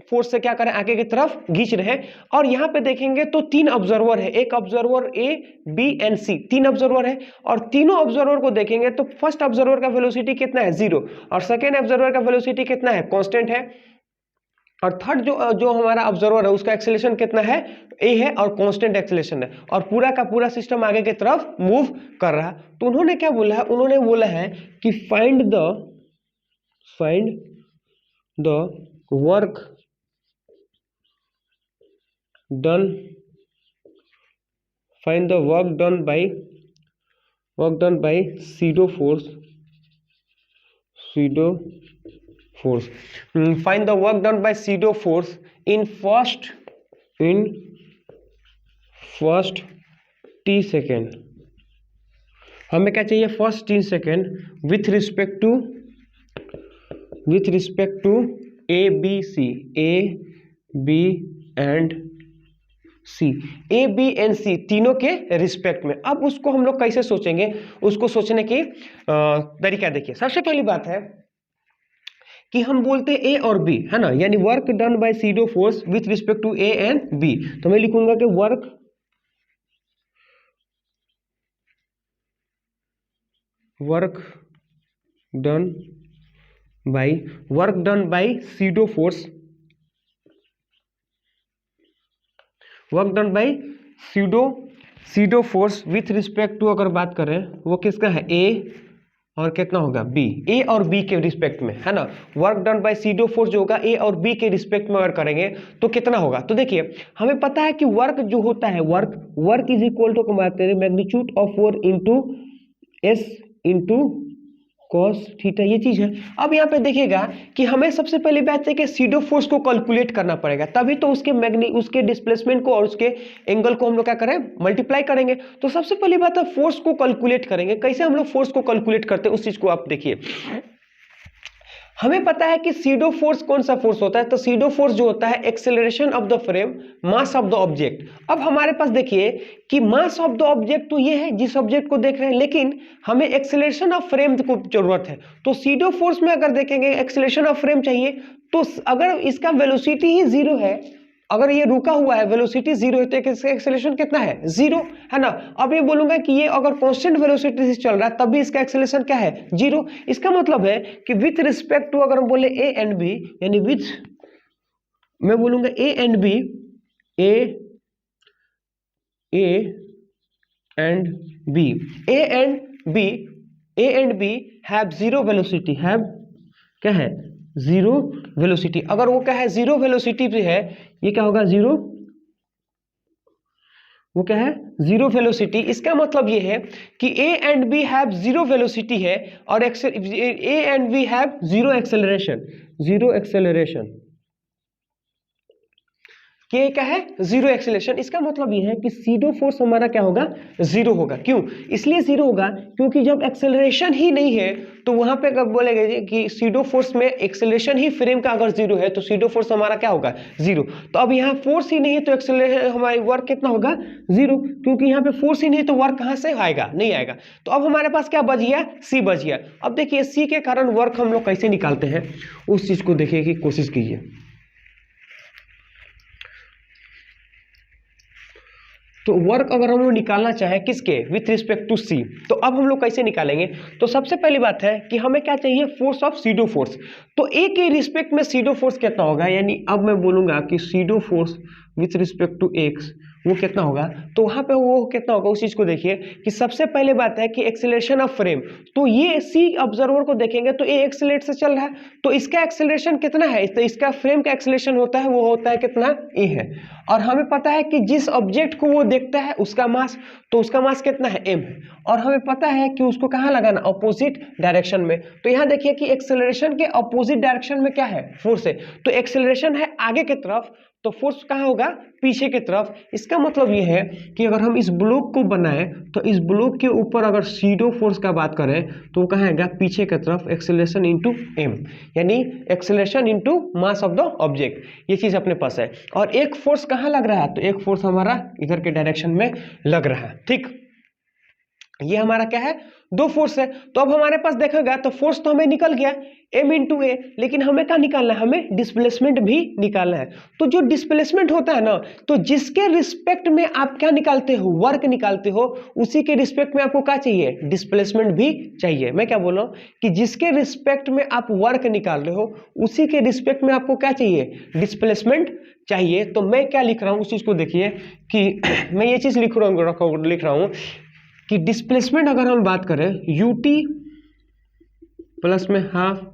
फोर्स से क्या करें, आगे की तरफ खींच रहे हैं। और यहाँ पे देखेंगे तो 3 ऑब्जर्वर है, एक observer A B and C, 3 observer है। और तीनों ऑब्जर्वर को देखेंगे तो फर्स्ट ऑब्जर्वर का वेलोसिटी कितना है, 0 और सेकेंड ऑब्जर्वर का वेलोसिटी कितना है, कांस्टेंट है। और थर्ड जो हमारा ऑब्जर्वर है उसका एक्सेलरेशन कितना है, ए है और कांस्टेंट एक्सेलरेशन है और पूरा का पूरा सिस्टम आगे की तरफ मूव कर रहा है। तो उन्होंने क्या बोला है, उन्होंने बोला है कि find the work done by pseudo force find the work done by pseudo force in first t second। हमें क्या चाहिए, first t second with respect to A B and C तीनों के रिस्पेक्ट में। अब उसको हम लोग कैसे सोचेंगे, उसको सोचने की तरीका देखिए। सबसे पहली बात है कि हम बोलते हैं ए और बी, है ना, यानी work done by pseudo force with respect to A and B. तो मैं लिखूंगा कि work done by pseudo force with respect to, अगर बात करें वो किसका है, ए और कितना होगा बी, ए और बी के रिस्पेक्ट में, है ना। Work done by pseudo force जो होगा ए और बी के रिस्पेक्ट में अगर करेंगे तो कितना होगा। तो देखिए हमें पता है कि वर्क जो होता है, work is equal to magnitude of 4 into S into cos theta, ये चीज है। अब यहाँ पे देखिएगा कि हमें सबसे पहली बात है कि pseudo फोर्स को कैलकुलेट करना पड़ेगा, तभी तो उसके डिस्प्लेसमेंट को और उसके एंगल को हम लोग क्या करें, मल्टीप्लाई करेंगे। तो सबसे पहली बात है फोर्स को कैलकुलेट करेंगे। कैसे हम लोग फोर्स को कैलकुलेट करते हैं उस चीज को आप देखिए। हमें पता है कि pseudo फोर्स कौन सा फोर्स होता है, तो pseudo फोर्स जो होता है acceleration of the frame mass of the object. अब हमारे पास देखिए कि मास ऑफ द ऑब्जेक्ट तो ये है जिस ऑब्जेक्ट को देख रहे हैं, लेकिन हमें एक्सेलरेशन ऑफ फ्रेम को जरूरत है। तो pseudo फोर्स में अगर देखेंगे एक्सेलरेशन ऑफ फ्रेम चाहिए, तो अगर इसका वेलोसिटी ही 0 है, अगर ये रुका हुआ है, वेलोसिटी 0 है, तो इसका एक्सेलरेशन कितना है, 0, है ना। अब ये बोलूंगा कि ये अगर कांस्टेंट वेलोसिटी से चल रहा है तब भी इसका एक्सेलरेशन क्या है, 0। इसका मतलब है कि विथ रिस्पेक्ट टू, अगर हम बोले ए एंड बी, यानी विथ, मैं बोलूंगा A and B have 0 velocity, have क्या है, 0 वेलोसिटी। अगर वो क्या है, 0 वेलोसिटी पे है, ये क्या होगा, 0, वो क्या है, 0 वेलोसिटी। इसका मतलब ये है कि A and B have 0 velocity है और A and B have 0 acceleration. कि क्या है, जीरो एक्सेलरेशन। इसका मतलब ये है कि सीडो फोर्स हमारा क्या होगा, जीरो होगा। क्यों, इसलिए जीरो होगा क्योंकि जब एक्सेलरेशन ही नहीं है तो वहां पे कब बोलेंगे कि सीडो फोर्स में एक्सेलरेशन ही फ्रेम का अगर जीरो है तो सीडो फोर्स हमारा क्या होगा, जीरो। तो अब यहाँ फोर्स ही नहीं है तो एक्सेलरेशन हमारी वर्क कितना होगा, जीरो, क्योंकि यहाँ पे फोर्स ही नहीं तो वर्क कहाँ से आएगा, नहीं आएगा। तो अब हमारे पास क्या बच गया, सी बच गया। अब देखिए सी के कारण वर्क हम लोग कैसे निकालते हैं उस चीज को देखिए की कोशिश कीजिए। तो वर्क अगर हम लोग निकालना चाहें किसके, विथ रिस्पेक्ट टू सी, तो अब हम लोग कैसे निकालेंगे। तो सबसे पहली बात है कि हमें क्या चाहिए, फोर्स ऑफ सीडो फोर्स। तो ए के रिस्पेक्ट में सीडो फोर्स कितना होगा, यानी अब मैं बोलूंगा कि pseudo force with respect to X वो कितना होगा, तो वहां पे वो कितना होगा उस चीज को देखिए कि सबसे पहले बात है कि एक्सेलरेशन ऑफ फ्रेम। तो ये सी ऑब्जर्वर को देखेंगे तो ए एक्सेलरेट से चल रहा है, तो इसका एक्सेलरेशन कितना है, तो इसका फ्रेम का एक्सेलरेशन होता है वो होता है कितना, ए है। और हमें पता है कि जिस ऑब्जेक्ट को वो देखता है उसका मास, तो उसका मास कितना है, एम है। और हमें पता है कि उसको कहाँ लगाना, अपोजिट डायरेक्शन में। तो यहाँ देखिए कि एक्सेलरेशन के अपोजिट डायरेक्शन में क्या है, फोर्स है। तो एक्सेलरेशन है आगे की तरफ तो फोर्स कहाँ होगा, पीछे की तरफ। इसका मतलब ये है कि अगर हम इस ब्लॉक को बनाएं तो इस ब्लॉक के ऊपर अगर सीडो फोर्स का बात करें तो वो कहाँ आएगा, पीछे की तरफ, एक्सेलरेशन इनटू एम, यानी acceleration into mass of the object. ये चीज अपने पास है। और एक फोर्स कहाँ लग रहा है, तो एक फोर्स हमारा इधर के डायरेक्शन में लग रहा है। ठीक, ये हमारा क्या है, दो फोर्स है। तो अब हमारे पास देखेगा तो फोर्स तो हमें निकल गया m इंटू ए, लेकिन हमें क्या निकालना है, हमें डिस्प्लेसमेंट भी निकालना है। तो जो डिस्प्लेसमेंट होता है ना, तो जिसके रिस्पेक्ट में आप क्या निकालते हो, वर्क निकालते हो, उसी के रिस्पेक्ट में आपको क्या चाहिए, डिस्प्लेसमेंट भी चाहिए। मैं क्या बोल रहा हूँ कि जिसके रिस्पेक्ट में आप वर्क निकाल रहे हो उसी के रिस्पेक्ट में आपको क्या चाहिए, डिस्प्लेसमेंट चाहिए। तो मैं क्या लिख रहा हूँ उस चीज को देखिए कि मैं ये चीज लिख रहा हूँ कि डिस्प्लेसमेंट अगर हम बात करें ut प्लस में हाफ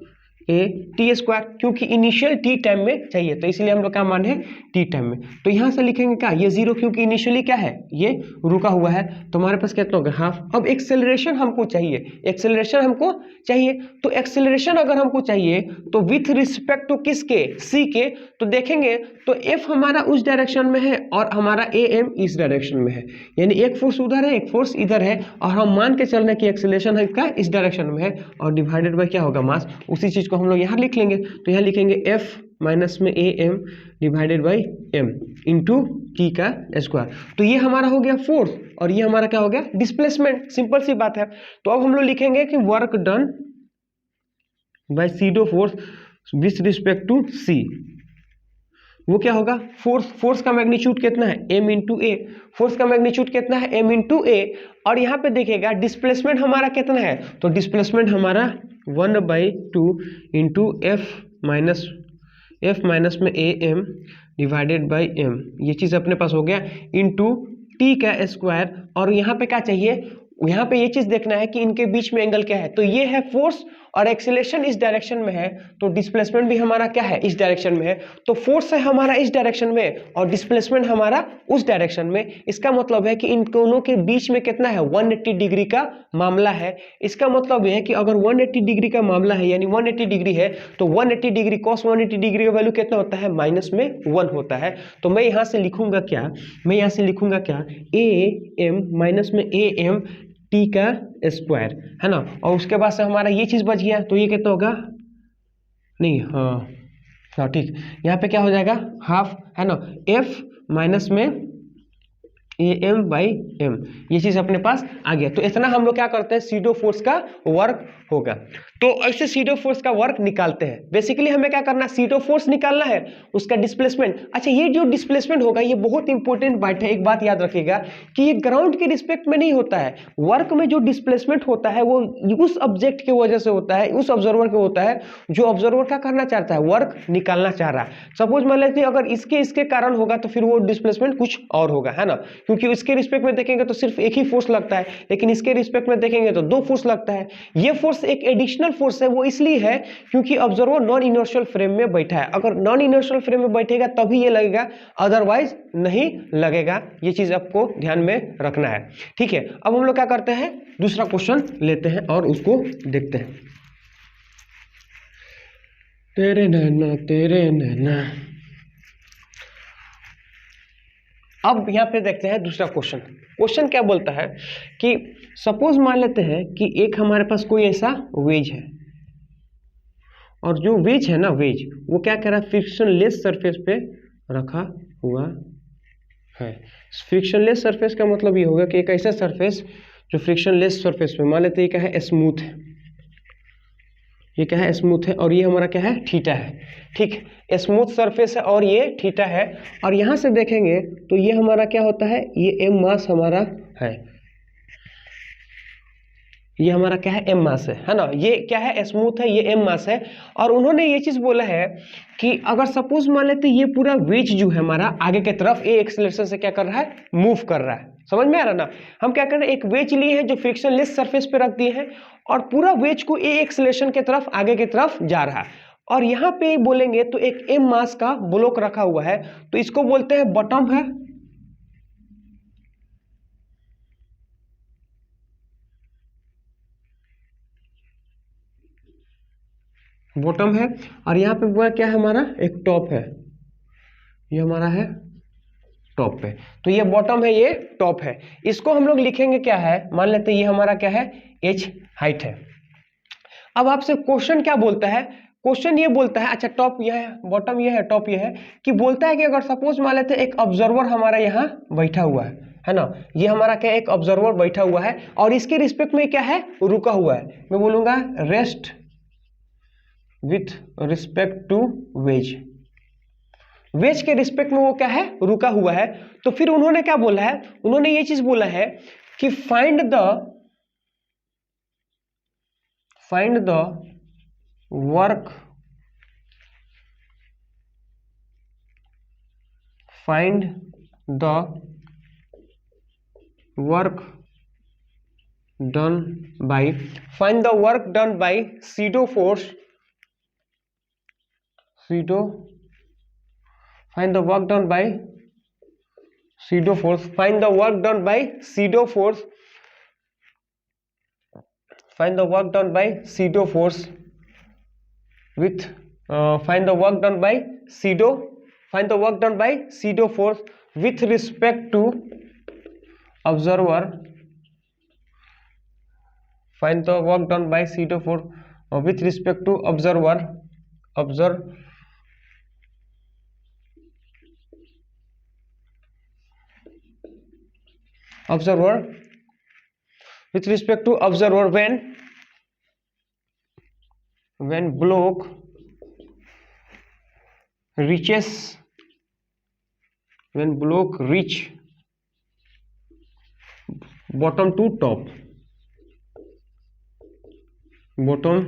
ए टी स्क्वायर, क्योंकि इनिशियल टी टाइम में चाहिए तो इसलिए हम लोग क्या मान है, टी टाइम में। तो यहां से लिखेंगे क्या, ये जीरो, क्योंकि इनिशियली क्या है, ये रुका हुआ है। तो हमारे पास कितना होगा, हाफ। अब एक्सेलरेशन हमको चाहिए, एक्सेलरेशन हमको चाहिए। तो एक्सेलरेशन अगर हमको चाहिए तो विथ रिस्पेक्ट टू किसके, सी के, तो देखेंगे तो एफ हमारा उस डायरेक्शन में है और हमारा ए एम इस डायरेक्शन में है, यानी एक फोर्स उधर है एक फोर्स इधर है, और हम मान के चल रहे हैं कि एक्सेलरेशन है क्या, इस डायरेक्शन में है, और डिवाइडेड बाय क्या होगा, मास। उसी चीज को हम लोग यहाँ लिख लेंगे। तो यहाँ लिखेंगे एफ माइनस में A M divided by M into T का स्क्वायर। तो ये हमारा हो गया फोर्स और ये हमारा क्या हो गया, डिस्प्लेसमेंट। सिंपल सी बात है। तो अब हम लोग लिखेंगे कि work done by pseudo force with respect to C, वो क्या होगा, फोर्स का मैग्नीट्यूड कितना है, m इंटू ए। फोर्स का मैग्नीट्यूड कितना है, m इंटू ए। और यहाँ पे देखिएगा डिस्प्लेसमेंट हमारा कितना है, तो डिस्प्लेसमेंट हमारा 1/2 इंटू एफ माइनस में A M divided by M, ये चीज़ अपने पास हो गया, इंटू टी का स्क्वायर। और यहाँ पे क्या चाहिए, यहाँ पे ये चीज देखना है कि इनके बीच में एंगल क्या है। तो ये है फोर्स और एक्सेलरेशन इस डायरेक्शन में है, तो डिस्प्लेसमेंट भी हमारा क्या है, इस डायरेक्शन में है। तो फोर्स है हमारा इस डायरेक्शन में और डिस्प्लेसमेंट हमारा उस डायरेक्शन में। इसका मतलब है कि इन दोनों के बीच में कितना है, 180 डिग्री का मामला है। इसका मतलब यह है कि अगर 180 डिग्री का मामला है, यानी 180 डिग्री है, तो 180 डिग्री cos 180 डिग्री का वैल्यू कितना होता है, -1 होता है। तो मैं यहाँ से लिखूंगा क्या, मैं यहाँ से लिखूंगा क्या, ए एम माइनस में ए एम टी का स्क्वायर, है ना। और उसके बाद से हमारा ये चीज बच गया, तो ये कितना होगा, नहीं, हाँ ठीक, यहाँ पे क्या हो जाएगा, हाफ, है ना, एफ माइनस में ए एम बाई एम, ये चीज अपने पास आ गया। तो इतना हम लोग क्या करते हैं, सीडो फोर्स का वर्क होगा। तो ऐसे सीडो फोर्स का वर्क निकालते हैं। बेसिकली हमें क्या करना है, सीडो फोर्स निकालना है, उसका डिस्प्लेसमेंट। अच्छा, ये जो डिस्प्लेसमेंट होगा ये बहुत इंपॉर्टेंट बात है, एक बात याद रखिएगा कि ये ग्राउंड के रिस्पेक्ट में नहीं होता है। वर्क में जो डिस्प्लेसमेंट होता है वो उस ऑब्जेक्ट की वजह से होता है, उस ऑब्जर्वर के होता है जो ऑब्जर्वर क्या करना चाहता है, वर्क निकालना चाह रहा है। सपोज मान लेते हैं अगर इसके कारण होगा तो फिर वो डिस्प्लेसमेंट कुछ और होगा, है ना, क्योंकि इसके रिस्पेक्ट में देखेंगे तो सिर्फ एक ही फोर्स लगता है, लेकिन इसके रिस्पेक्ट में देखेंगे तो दो फोर्स लगता है। ये फोर्स एक एडिशनल फोर्स है, वो इसलिए है क्योंकि ऑब्जर्वर नॉन इनर्शियल फ्रेम में बैठा है। अगर नॉन इनर्शियल फ्रेम में बैठेगा तभी ये लगेगा, अदरवाइज नहीं लगेगा। ये चीज आपको ध्यान में रखना है, ठीक है। अब हम लोग क्या करते हैं, दूसरा क्वेश्चन लेते हैं और उसको देखते हैं। तेरे नैना अब यहाँ पे देखते हैं दूसरा क्वेश्चन। क्वेश्चन क्या बोलता है कि सपोज मान लेते हैं कि एक हमारे पास कोई ऐसा वेज है, और जो वेज है ना, वेज वो क्या कर रहा है, फ्रिक्शनलेस सरफेस पे रखा हुआ है। फ्रिक्शनलेस सरफेस का मतलब ये होगा कि एक ऐसा सरफेस जो फ्रिक्शनलेस सरफेस पे, मान लेते हैं ये क्या है, स्मूथ है, ये क्या है, स्मूथ है, और ये हमारा क्या है, थीटा है। ठीक, स्मूथ सरफेस है और ये थीटा है, और यहाँ से देखेंगे तो ये हमारा क्या होता है, ये एम मास हमारा है, ये हमारा क्या है, एम मास है ना। ये क्या है, स्मूथ है, ये एम मास है। और उन्होंने ये चीज बोला है कि अगर सपोज मान लेते ये पूरा वेज जो है हमारा आगे की तरफ ए एक्सेलरेशन से क्या कर रहा है, मूव कर रहा है। समझ में आ रहा ना, हम क्या कर रहे हैं, एक वेज लिए हैं जो फ्रिक्शनलेस सरफेस पे रख दिए हैं, और पूरा वेज को ए एक्सेलरेशन की तरफ आगे की तरफ जा रहा है। और यहाँ पे बोलेंगे तो एक एम मास का ब्लॉक रखा हुआ है, तो इसको बोलते हैं बॉटम है, बॉटम है, और यहाँ पे वो क्या है हमारा, एक टॉप है, ये हमारा है टॉप पे। तो ये बॉटम है, ये टॉप है। इसको हम लोग लिखेंगे क्या है, मान लेते हैं ये हमारा क्या है, एच हाइट है। अब आपसे क्वेश्चन क्या बोलता है, क्वेश्चन ये बोलता है, अच्छा टॉप ये है, बॉटम ये है, टॉप ये है, कि बोलता है कि अगर सपोज मान लेते हैं एक ऑब्जर्वर हमारा यहाँ बैठा हुआ है ना, ये हमारा क्या, एक ऑब्जर्वर बैठा हुआ है, और इसके रिस्पेक्ट में क्या है, रुका हुआ है। मैं बोलूंगा rest with respect to wedge, wedge के रिस्पेक्ट में वो क्या है, रुका हुआ है। तो फिर उन्होंने क्या बोला है, उन्होंने ये चीज बोला है कि find the work, find the work done bye, find the work done by pseudo force, find the work done by pseudo force, find the work done by pseudo force, find the work done by pseudo force with find the work done by pseudo, find the work done by pseudo force with respect to observer, find the work done by pseudo force with respect to observer, observer with respect to observer when block reaches, when block reach bottom to top, bottom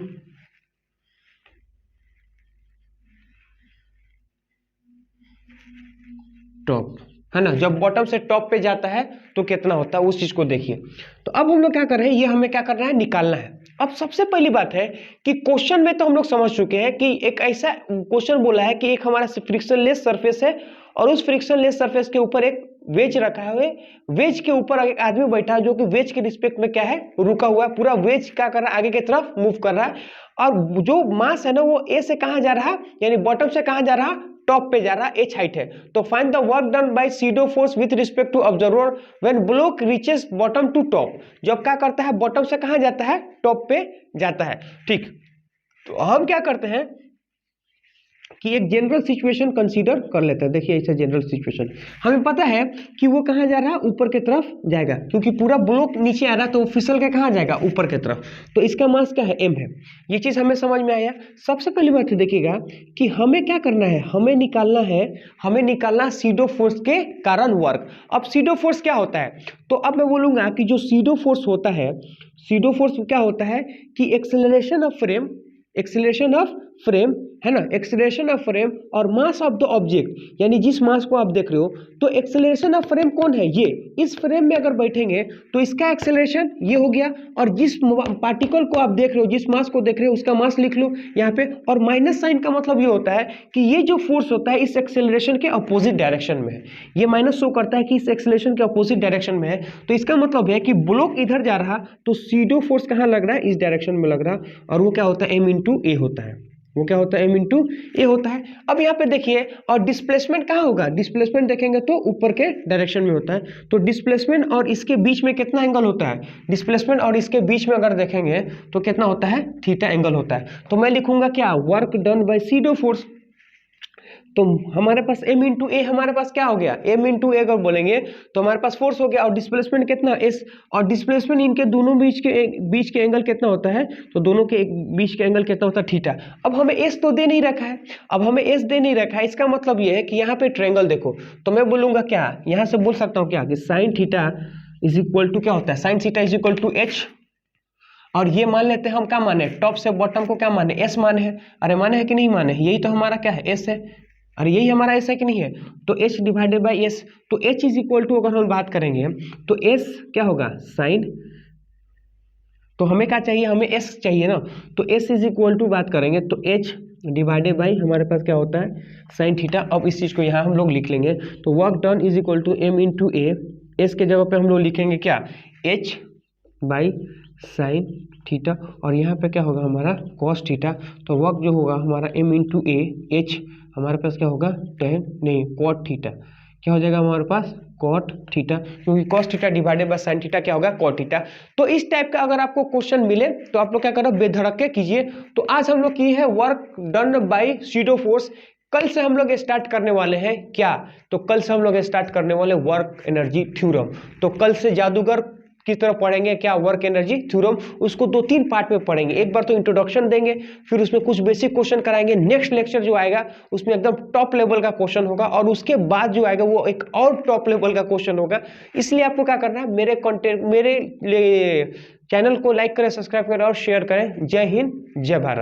top, है ना। जब bottom से top पे जाता है तो कितना होता है, उस चीज को देखिए। तो अब हम लोग क्या कर रहे हैं, ये हमें क्या करना है, निकालना है। अब सबसे पहली बात है कि क्वेश्चन में तो हम लोग समझ चुके हैं कि एक ऐसा क्वेश्चन बोला है कि एक हमारा फ्रिक्शनलेस सरफेस है, और उस फ्रिक्शनलेस सरफेस के ऊपर एक वेज रखा है, वेज के ऊपर एक आदमी बैठा है जो कि वेज के रिस्पेक्ट में क्या है, रुका हुआ है। पूरा वेज क्या कर रहा है, आगे की तरफ मूव कर रहा है, और जो मास है ना वो ए से कहाँ जा रहा है, यानी बॉटम से कहाँ जा रहा है, टॉप पे जा रहा है, एच हाइट है। तो find the work done by pseudo force with respect to observer when block reaches bottom to top, जब क्या करता है, बॉटम से कहाँ जाता है, टॉप पे जाता है। ठीक, तो हम क्या करते हैं कि एक जनरल सिचुएशन कंसीडर कर लेते हैं। देखिए ऐसा जनरल सिचुएशन, हमें पता है कि वो कहाँ जा रहा है, ऊपर की तरफ जाएगा, क्योंकि पूरा ब्लॉक नीचे आ रहा है तो वो फिसल के कहाँ जाएगा, ऊपर की तरफ। तो इसका मास क्या है, एम है। ये चीज़ हमें समझ में आया। सबसे पहली बात देखिएगा कि हमें क्या करना है, हमें निकालना सीडो फोर्स के कारण वर्क। अब सीडो फोर्स क्या होता है, तो अब मैं बोलूँगा कि जो सीडो फोर्स होता है, सीडो फोर्स क्या होता है कि acceleration of frame, acceleration of frame है ना, एक्सेलरेशन ऑफ फ्रेम और मास ऑफ द ऑब्जेक्ट, यानी जिस मास को आप देख रहे हो, तो एक्सेलरेशन ऑफ फ्रेम कौन है, ये। इस फ्रेम में अगर बैठेंगे तो इसका एक्सेलरेशन ये हो गया, और जिस पार्टिकल को आप देख रहे हो, जिस मास को देख रहे हो, उसका मास लिख लो यहाँ पे। और माइनस साइन का मतलब ये होता है कि ये जो फोर्स होता है इस एक्सेलरेशन के अपोजिट डायरेक्शन में है। ये माइनस शो करता है कि इस एक्सेलरेशन के अपोजिट डायरेक्शन में है। तो इसका मतलब है कि ब्लॉक इधर जा रहा तो सीडो फोर्स कहाँ लग रहा है, इस डायरेक्शन में लग रहा, और वो क्या होता है, एम इंटू ए होता है। वो क्या होता है, m इंटू ए होता है। अब यहाँ पे देखिए, और डिस्प्लेसमेंट कहाँ होगा, डिस्प्लेसमेंट देखेंगे तो ऊपर के डायरेक्शन में होता है, तो डिस्प्लेसमेंट और इसके बीच में कितना एंगल होता है, डिस्प्लेसमेंट और इसके बीच में अगर देखेंगे तो कितना होता है, थीटा एंगल होता है। तो मैं लिखूंगा क्या, work done by pseudo force. तो हमारे पास m इंटू ए, हमारे पास क्या हो गया, m इंटू ए अगर बोलेंगे तो हमारे पास फोर्स हो गया, और डिस्प्लेसमेंट कितना s, और डिस्प्लेसमेंट इनके दोनों बीच के एंगल कितना होता है, तो दोनों के बीच के एंगल कितना होता है, थीटा। अब हमें s तो दे नहीं रखा है, अब हमें s दे नहीं रखा है, इसका मतलब ये है कि यहाँ पे ट्रायंगल देखो, तो मैं बोलूंगा क्या, यहाँ से बोल सकता हूँ क्या कि sine theta is equal to क्या होता है, sine theta is equal to h, और ये मान लेते हैं हम क्या माने, टॉप से बॉटम को क्या माने, s माने हैं। अरे माने है कि नहीं माने, यही तो हमारा क्या है, s है, अरे यही हमारा s है कि नहीं है, तो h डिवाइडेड बाई s, तो h इज इक्वल टू अगर हम बात करेंगे तो s क्या होगा, साइन, तो हमें क्या चाहिए, हमें s चाहिए ना, तो s इज इक्वल टू बात करेंगे तो h डिवाइडेड बाई हमारे पास क्या होता है, साइन थीटा। अब इस चीज़ को यहाँ हम लोग लिख लेंगे, तो work done is equal to m into A, S के जगह पे हम लोग लिखेंगे क्या, h बाई साइन थीटा, और यहाँ पे क्या होगा हमारा कॉस थीटा, तो वर्क जो होगा हमारा m इंटू ए, एच हमारे पास क्या होगा, टेन नहीं कॉट थीटा, क्या हो जाएगा हमारे पास, कॉट थीटा, क्योंकि cos theta divided by sine theta क्या होगा, कॉट थीटा। तो इस टाइप का अगर आपको क्वेश्चन मिले तो आप लोग क्या करो, बेधड़क के कीजिए। तो आज हम लोग किए हैं work done by pseudo force. कल से हम लोग स्टार्ट करने वाले हैं क्या, तो कल से हम लोग स्टार्ट करने वाले वर्क एनर्जी थ्योरम। तो कल से जादूगर की तरफ पढ़ेंगे क्या, वर्क एनर्जी थ्योरम, उसको 2-3 पार्ट में पढ़ेंगे। एक बार तो इंट्रोडक्शन देंगे, फिर उसमें कुछ बेसिक क्वेश्चन कराएंगे, नेक्स्ट लेक्चर जो आएगा उसमें एकदम टॉप लेवल का क्वेश्चन होगा, और उसके बाद जो आएगा वो एक और टॉप लेवल का क्वेश्चन होगा। इसलिए आपको क्या करना है, मेरे चैनल को लाइक करें, सब्सक्राइब करें और शेयर करें। जय हिंद, जय भारत।